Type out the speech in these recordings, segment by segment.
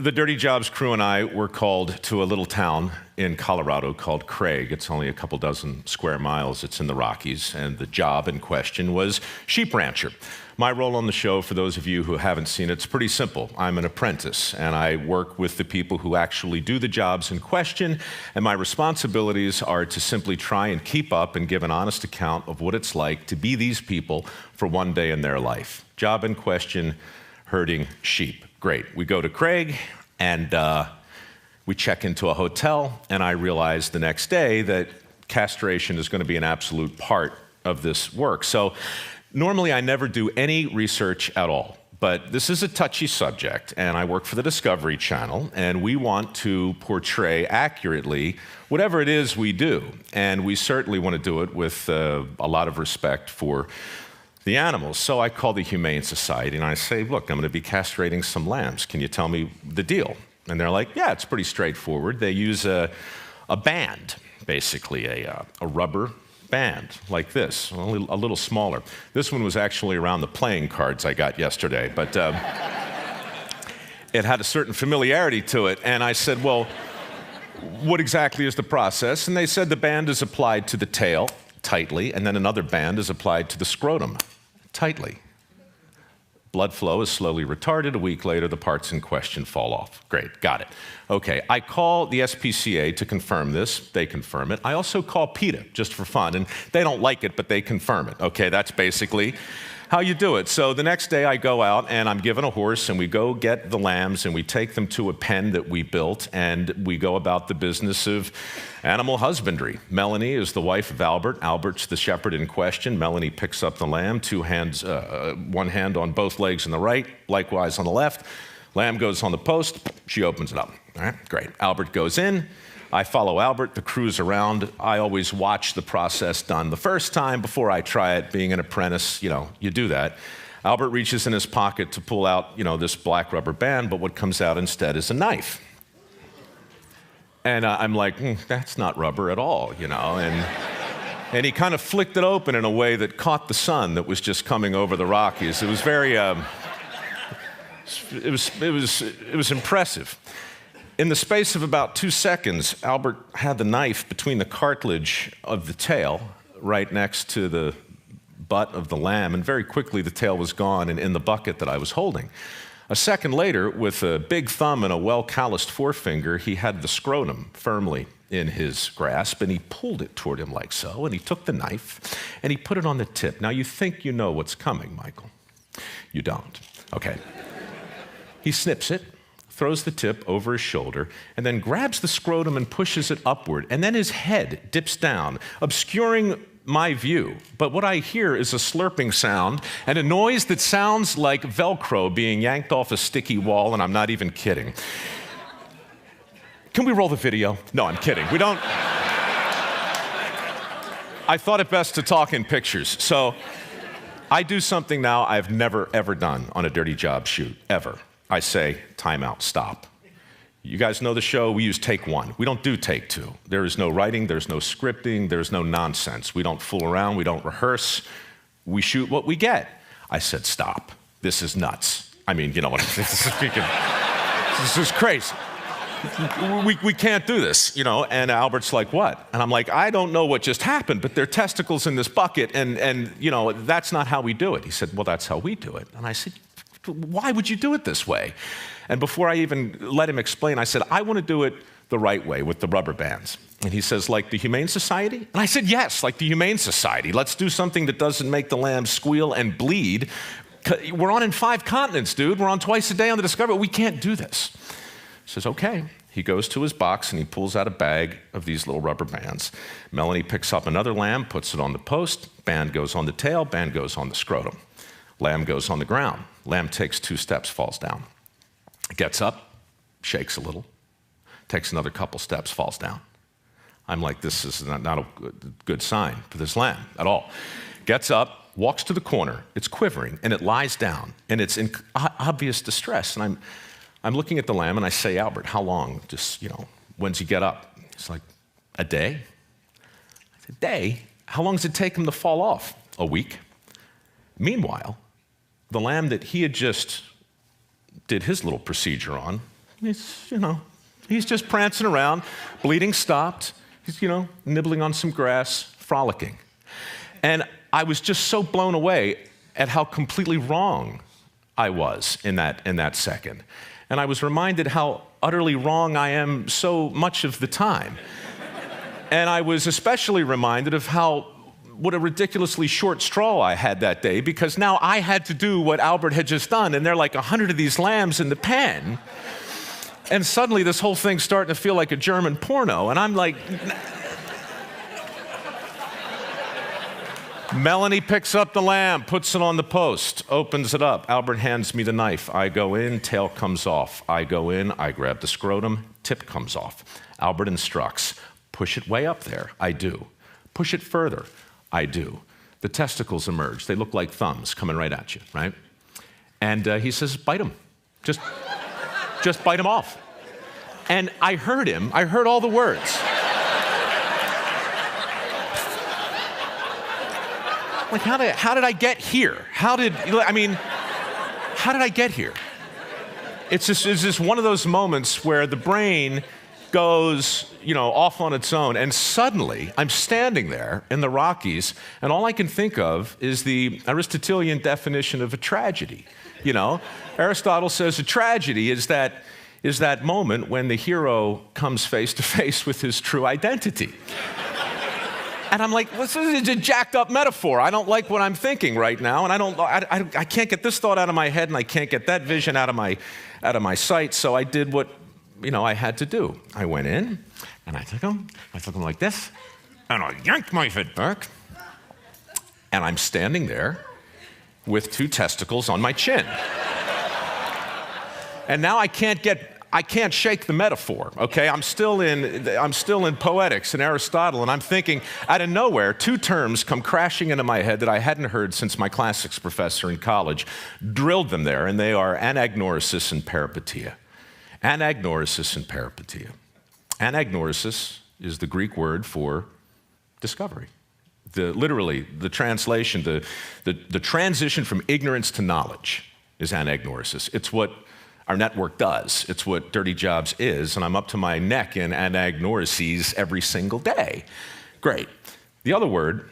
The Dirty Jobs crew and I were called to a little town in Colorado called Craig. It's only a couple dozen square miles. It's in the Rockies, and the job in question was sheep rancher. My role on the show, for those of you who haven't seen it, it's pretty simple. I'm an apprentice, and I work with the people who actually do the jobs in question, and my responsibilities are to simply try and keep up and give an honest account of what it's like to be these people for one day in their life. Job in question, herding sheep. Great. We go to Craig, and we check into a hotel, and I realize the next day that castration is going to be an absolute part of this work. So normally I never do any research at all, but this is a touchy subject, and I work for the Discovery Channel, and we want to portray accurately whatever it is we do, and we certainly want to do it with a lot of respect for the animals. So I call the Humane Society and I say, look, I'm going to be castrating some lambs. Can you tell me the deal? And they're like, yeah, it's pretty straightforward. They use a band, basically a rubber band like this, only a little smaller. This one was actually around the playing cards I got yesterday, but it had a certain familiarity to it. And I said, well, what exactly is the process? And they said the band is applied to the tail tightly, and then another band is applied to the scrotum tightly. Blood flow is slowly retarded. A week later, the parts in question fall off. Great, got it. Okay, I call the SPCA to confirm this. They confirm it. I also call PETA, just for fun, and they don't like it, but they confirm it. Okay, that's basically how you do it. So the next day I go out and I'm given a horse and we go get the lambs and we take them to a pen that we built and we go about the business of animal husbandry. Melanie is the wife of Albert. Albert's the shepherd in question. Melanie picks up the lamb, one hand on both legs on the right, likewise on the left. Lamb goes on the post, she opens it up. All right, great. Albert goes in. I follow Albert, the crew's around. I always watch the process done the first time before I try it. Being an apprentice, you do that. Albert reaches in his pocket to pull out, this black rubber band, but what comes out instead is a knife. And I'm like, that's not rubber at all, And he kind of flicked it open in a way that caught the sun that was just coming over the Rockies. It was very, it was impressive. In the space of about 2 seconds, Albert had the knife between the cartilage of the tail right next to the butt of the lamb, and very quickly the tail was gone and in the bucket that I was holding. A second later, with a big thumb and a well-calloused forefinger, he had the scrotum firmly in his grasp, and he pulled it toward him like so, and he took the knife, and he put it on the tip. Now, you think you know what's coming, Michael. You don't. Okay. He snips it, throws the tip over his shoulder, and then grabs the scrotum and pushes it upward, and then his head dips down, obscuring my view. But what I hear is a slurping sound and a noise that sounds like Velcro being yanked off a sticky wall, and I'm not even kidding. Can we roll the video? No, I'm kidding. We don't. I thought it best to talk in pictures. So I do something now I've never, ever done on a Dirty Job shoot, ever. I say, time out, stop. You guys know the show, we use take one. We don't do take two. There is no writing, there's no scripting, there's no nonsense. We don't fool around, we don't rehearse. We shoot what we get. I said, stop. This is nuts. I mean, you know what I'm saying? This is crazy. We can't do this, and Albert's like, what? And I'm like, I don't know what just happened, but there are testicles in this bucket, and that's not how we do it. He said, well, that's how we do it. And I said, why would you do it this way? And before I even let him explain, I said, I want to do it the right way with the rubber bands. And he says, like the Humane Society? And I said, yes, like the Humane Society. Let's do something that doesn't make the lambs squeal and bleed. We're on in 5 continents, dude. We're on twice a day on the Discovery. We can't do this. He says, okay. He goes to his box and he pulls out a bag of these little rubber bands. Melanie picks up another lamb, puts it on the post. Band goes on the tail, band goes on the scrotum. Lamb goes on the ground. Lamb takes 2 steps, falls down. Gets up, shakes a little, takes another couple steps, falls down. I'm like, this is not a good sign for this lamb at all. Gets up, walks to the corner. It's quivering, and it lies down, and it's in obvious distress. And I'm looking at the lamb, and I say, Albert, how long? Just, when's he get up? He's like, a day? I said, day? How long does it take him to fall off? A week. Meanwhile, the lamb that he had just did his little procedure on He's just prancing around, bleeding stopped. He's, nibbling on some grass, frolicking. And I was just so blown away at how completely wrong I was in that second. And I was reminded how utterly wrong I am so much of the time. And I was especially reminded of what a ridiculously short straw I had that day, because now I had to do what Albert had just done, and there are like 100 of these lambs in the pen. And suddenly this whole thing's starting to feel like a German porno, and I'm like... Melanie picks up the lamb, puts it on the post, opens it up. Albert hands me the knife. I go in, tail comes off. I go in, I grab the scrotum, tip comes off. Albert instructs, push it way up there. I do. Push it further. I do. The testicles emerge. They look like thumbs coming right at you, right? And he says, bite them. Just bite them off. And I heard him. I heard all the words. Like, how did I get here? How did I get here? It's just one of those moments where the brain goes, off on its own, and suddenly I'm standing there in the Rockies, and all I can think of is the Aristotelian definition of a tragedy. Aristotle says a tragedy is that moment when the hero comes face to face with his true identity. And I'm like, this is a jacked up metaphor. I don't like what I'm thinking right now, and I can't get this thought out of my head, and I can't get that vision out of my sight. So I did what I had to do. I went in, and I took him like this, and I yanked my head back, and I'm standing there with 2 testicles on my chin. And now I can't shake the metaphor, okay? I'm still in poetics and Aristotle, and I'm thinking, out of nowhere, 2 terms come crashing into my head that I hadn't heard since my classics professor in college drilled them there, and they are anagnorisis and peripeteia. Anagnorisis and peripeteia. Anagnorisis is the Greek word for discovery. Literally, the translation, the transition from ignorance to knowledge is anagnorisis. It's what our network does. It's what Dirty Jobs is, and I'm up to my neck in anagnorises every single day. Great. The other word,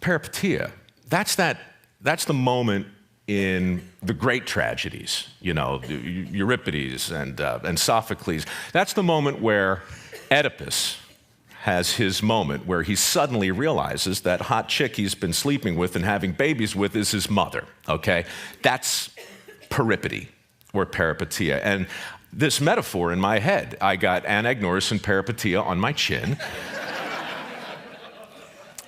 peripeteia, that's the moment in the great tragedies, Euripides and Sophocles. That's the moment where Oedipus has his moment where he suddenly realizes that hot chick he's been sleeping with and having babies with is his mother, okay? That's peripety, or peripeteia. And this metaphor in my head, I got anagnoris and peripeteia on my chin.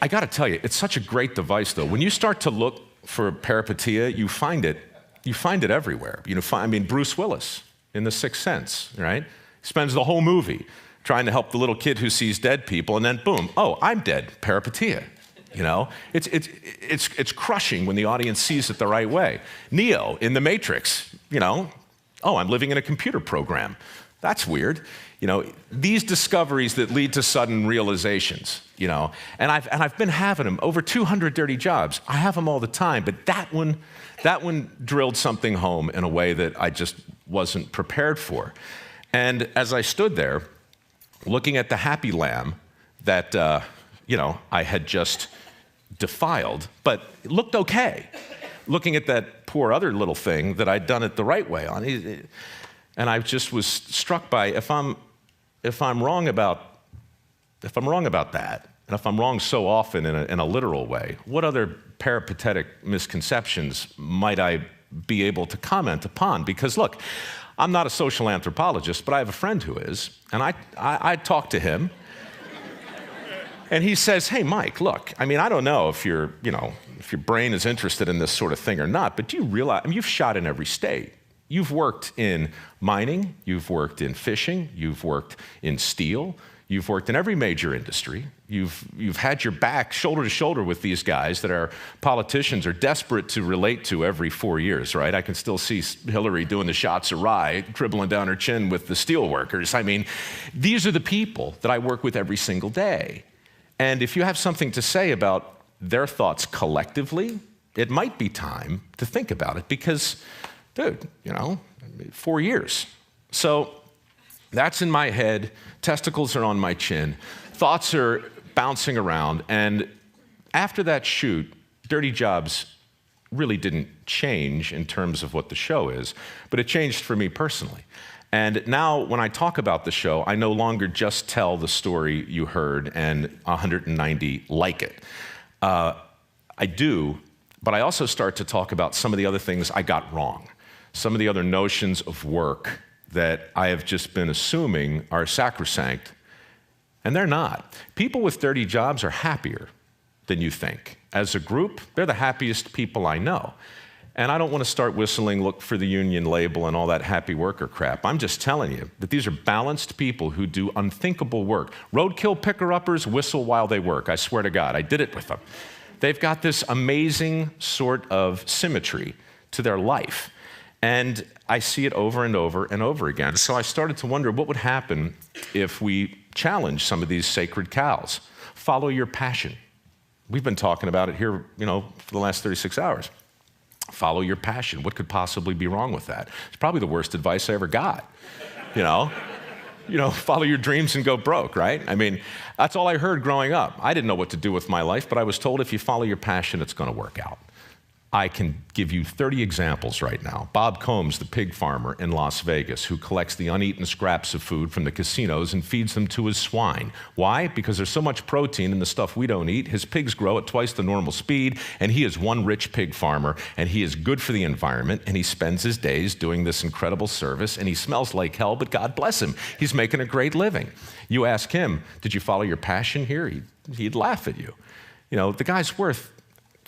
I gotta tell you, it's such a great device though. When you start to look for peripeteia, you find it everywhere. Bruce Willis in The Sixth Sense, right? Spends the whole movie trying to help the little kid who sees dead people, and then boom, oh, I'm dead, peripeteia. It's crushing when the audience sees it the right way. Neo in The Matrix, oh, I'm living in a computer program. That's weird. These discoveries that lead to sudden realizations, and I've been having them, over 200 dirty jobs. I have them all the time, but that one drilled something home in a way that I just wasn't prepared for. And as I stood there, looking at the happy lamb that, I had just defiled, but it looked okay. Looking at that poor other little thing that I'd done it the right way on, and I just was struck by if I'm wrong about that, and if I'm wrong so often in a literal way, what other peripatetic misconceptions might I be able to comment upon? Because look, I'm not a social anthropologist, but I have a friend who is, and I talked to him. And he says, hey, Mike, look, I don't know if your brain is interested in this sort of thing or not, but do you realize, you've shot in every state. You've worked in mining, you've worked in fishing, you've worked in steel, you've worked in every major industry. You've had your back shoulder to shoulder with these guys that our politicians are desperate to relate to every 4 years, right? I can still see Hillary doing the shots of rye, dribbling down her chin with the steel workers. These are the people that I work with every single day. And if you have something to say about their thoughts collectively, it might be time to think about it because, dude, 4 years. So That's in my head, testicles are on my chin, thoughts are bouncing around, and after that shoot, Dirty Jobs really didn't change in terms of what the show is, but it changed for me personally. And now when I talk about the show, I no longer just tell the story you heard and 190 like it. I do, but I also start to talk about some of the other things I got wrong, some of the other notions of work that I have just been assuming are sacrosanct, and they're not. People with dirty jobs are happier than you think. As a group, they're the happiest people I know. And I don't want to start whistling, look for the union label and all that happy worker crap. I'm just telling you that these are balanced people who do unthinkable work. Roadkill picker-uppers whistle while they work. I swear to God, I did it with them. They've got this amazing sort of symmetry to their life. And I see it over and over and over again. So I started to wonder what would happen if we challenge some of these sacred cows. Follow your passion. We've been talking about it here, for the last 36 hours. Follow your passion. What could possibly be wrong with that? It's probably the worst advice I ever got. Follow your dreams and go broke, right? I mean, that's all I heard growing up. I didn't know what to do with my life, but I was told if you follow your passion, it's going to work out. I can give you 30 examples right now. Bob Combs, the pig farmer in Las Vegas, who collects the uneaten scraps of food from the casinos and feeds them to his swine. Why? Because there's so much protein in the stuff we don't eat. His pigs grow at twice the normal speed, and he is one rich pig farmer, and he is good for the environment, and he spends his days doing this incredible service, and he smells like hell, but God bless him. He's making a great living. You ask him, did you follow your passion here? He'd laugh at you. The guy's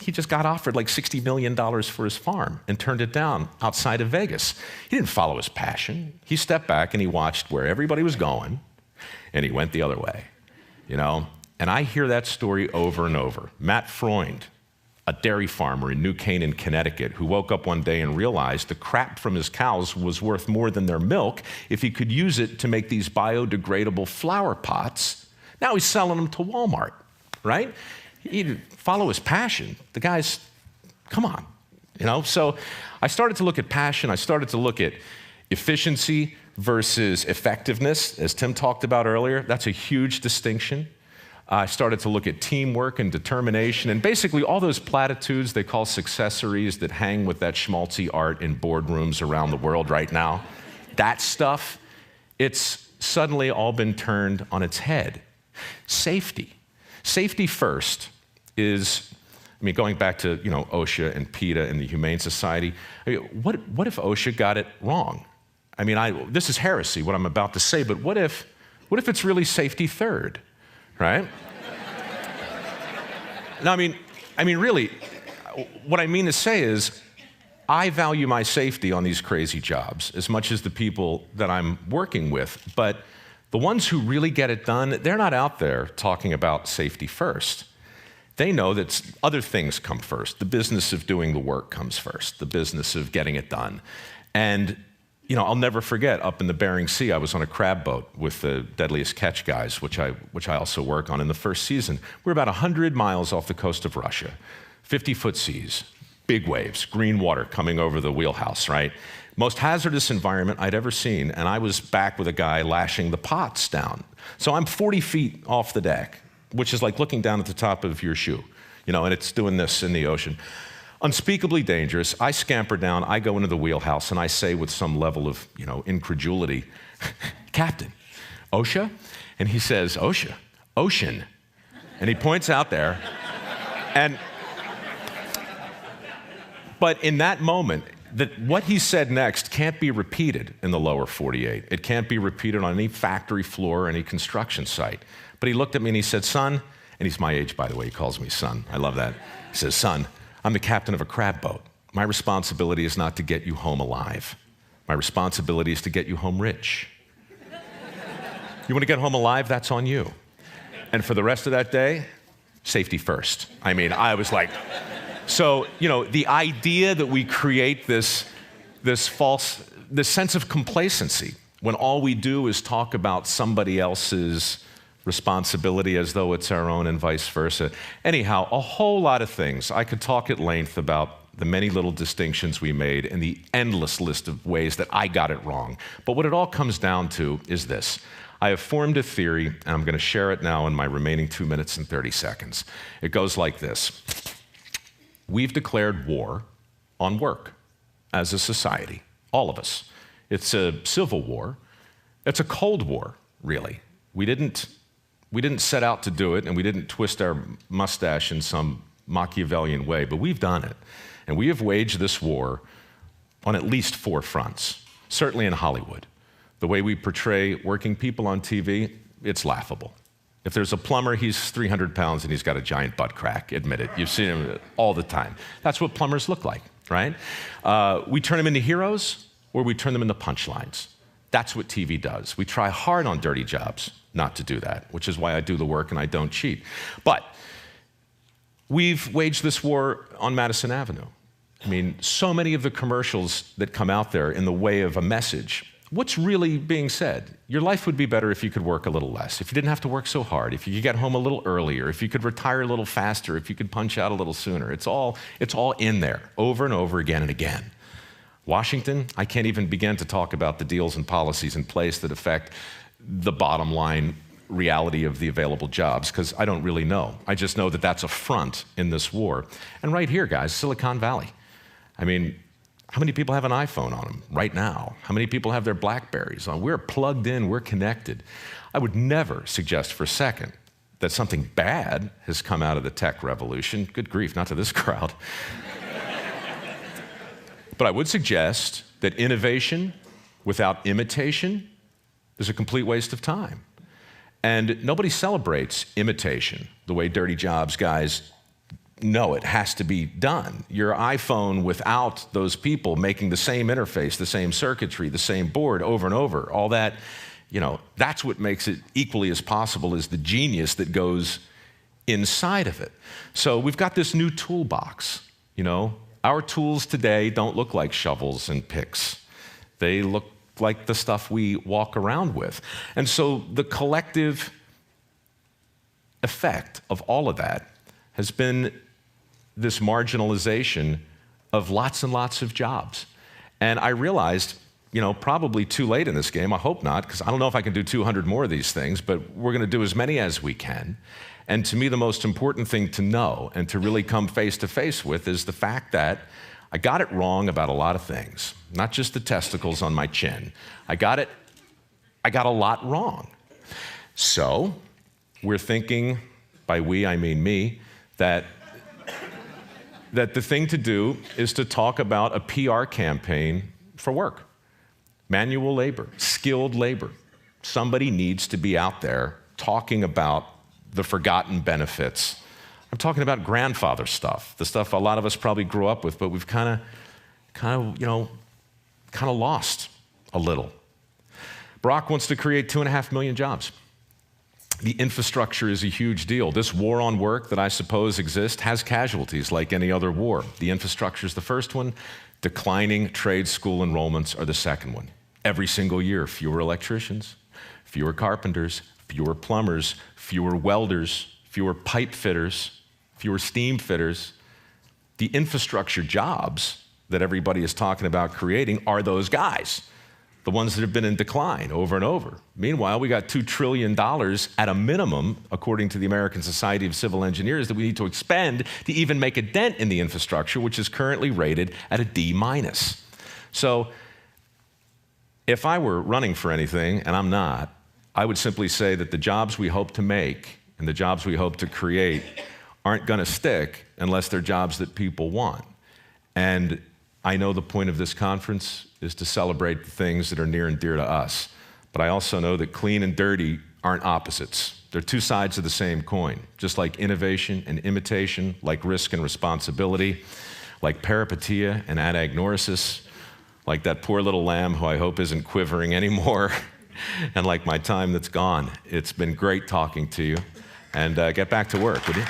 he just got offered like $60 million for his farm and turned it down outside of Vegas. He didn't follow his passion. He stepped back and he watched where everybody was going, and he went the other way, And I hear that story over and over. Matt Freund, a dairy farmer in New Canaan, Connecticut, who woke up one day and realized the crap from his cows was worth more than their milk if he could use it to make these biodegradable flower pots. Now he's selling them to Walmart, right? He'd follow his passion. The guy's, come on, So I started to look at passion. I started to look at efficiency versus effectiveness, as Tim talked about earlier. That's a huge distinction. I started to look at teamwork and determination and basically all those platitudes they call successories that hang with that schmaltzy art in boardrooms around the world right now. That stuff, it's suddenly all been turned on its head. Safety. Safety first is, going back to, OSHA and PETA and the Humane Society. What if OSHA got it wrong? This is heresy, what I'm about to say, but what if it's really safety third, right? No, really, what I mean to say is, I value my safety on these crazy jobs as much as the people that I'm working with, but the ones who really get it done, they're not out there talking about safety first. They know that other things come first. The business of doing the work comes first, the business of getting it done. And, I'll never forget, up in the Bering Sea, I was on a crab boat with the Deadliest Catch guys, which I also work on in the first season. We're about 100 miles off the coast of Russia, 50-foot seas, big waves, green water coming over the wheelhouse, right? Most hazardous environment I'd ever seen, and I was back with a guy lashing the pots down. So I'm 40 feet off the deck, which is like looking down at the top of your shoe, and it's doing this in the ocean. Unspeakably dangerous. I scamper down, I go into the wheelhouse, and I say with some level of, incredulity, Captain, OSHA? And he says, OSHA, ocean. And he points out there, but in that moment, what he said next can't be repeated in the lower 48. It can't be repeated on any factory floor or any construction site. But he looked at me and he said, son, and he's my age, by the way, he calls me son. I love that. He says, son, I'm the captain of a crab boat. My responsibility is not to get you home alive. My responsibility is to get you home rich. You want to get home alive? That's on you. And for the rest of that day, safety first. I was like, so, the idea that we create this sense of complacency when all we do is talk about somebody else's responsibility as though it's our own and vice versa. Anyhow, a whole lot of things. I could talk at length about the many little distinctions we made and the endless list of ways that I got it wrong. But what it all comes down to is this. I have formed a theory, and I'm going to share it now in my remaining 2 minutes and 30 seconds. It goes like this. We've declared war on work as a society, all of us. It's a civil war. It's a Cold War, really. We didn't set out to do it, and we didn't twist our mustache in some Machiavellian way, but we've done it. And we have waged this war on at least 4 fronts, certainly in Hollywood. The way we portray working people on TV, it's laughable. If there's a plumber, he's 300 pounds and he's got a giant butt crack, admit it. You've seen him all the time. That's what plumbers look like, right? We turn them into heroes or we turn them into punchlines. That's what TV does. We try hard on dirty jobs not to do that, which is why I do the work and I don't cheat. But we've waged this war on Madison Avenue. I mean, so many of the commercials that come out there in the way of a message, what's really being said? Your life would be better if you could work a little less, if you didn't have to work so hard, if you could get home a little earlier, if you could retire a little faster, if you could punch out a little sooner. It's all in there, over and over again and again. Washington, I can't even begin to talk about the deals and policies in place that affect the bottom line reality of the available jobs, because I don't really know. I just know that that's a front in this war. And right here, guys, Silicon Valley. I mean, how many people have an iPhone on them right now? How many people have their Blackberries on? We're plugged in, we're connected. I would never suggest for a second that something bad has come out of the tech revolution. Good grief, not to this crowd. But I would suggest that innovation without imitation is a complete waste of time. And nobody celebrates imitation the way dirty jobs guys know it has to be done. Your iPhone without those people making the same interface, the same circuitry, the same board over and over, all that, you know, that's what makes it equally as possible as the genius that goes inside of it. So we've got this new toolbox, you know. Our tools today don't look like shovels and picks. They look like the stuff we walk around with. And so the collective effect of all of that has been this marginalization of lots and lots of jobs. And I realized, you know, probably too late in this game, I hope not, because I don't know if I can do 200 more of these things, but we're going to do as many as we can. And to me, the most important thing to know and to really come face to face with is the fact that I got it wrong about a lot of things, not just the testicles on my chin. I got a lot wrong. So we're thinking, by we, I mean me, that the thing to do is to talk about a PR campaign for work. Manual labor, skilled labor. Somebody needs to be out there talking about the forgotten benefits. I'm talking about grandfather stuff, the stuff a lot of us probably grew up with, but we've kind of lost a little. Barack wants to create 2.5 million jobs. The infrastructure is a huge deal. This war on work that I suppose exists has casualties like any other war. The infrastructure is the first one. Declining trade school enrollments are the second one. Every single year, fewer electricians, fewer carpenters, fewer plumbers, fewer welders, fewer pipe fitters, fewer steam fitters. The infrastructure jobs that everybody is talking about creating are those guys, the ones that have been in decline over and over. Meanwhile, we got $2 trillion at a minimum, according to the American Society of Civil Engineers, that we need to expend to even make a dent in the infrastructure, which is currently rated at a D-. So if I were running for anything, and I'm not, I would simply say that the jobs we hope to make and the jobs we hope to create aren't going to stick unless they're jobs that people want. And I know the point of this conference is to celebrate the things that are near and dear to us. But I also know that clean and dirty aren't opposites. They're two sides of the same coin, just like innovation and imitation, like risk and responsibility, like peripeteia and anagnorisis, like that poor little lamb who I hope isn't quivering anymore, and like my time that's gone. It's been great talking to you, and get back to work, would you?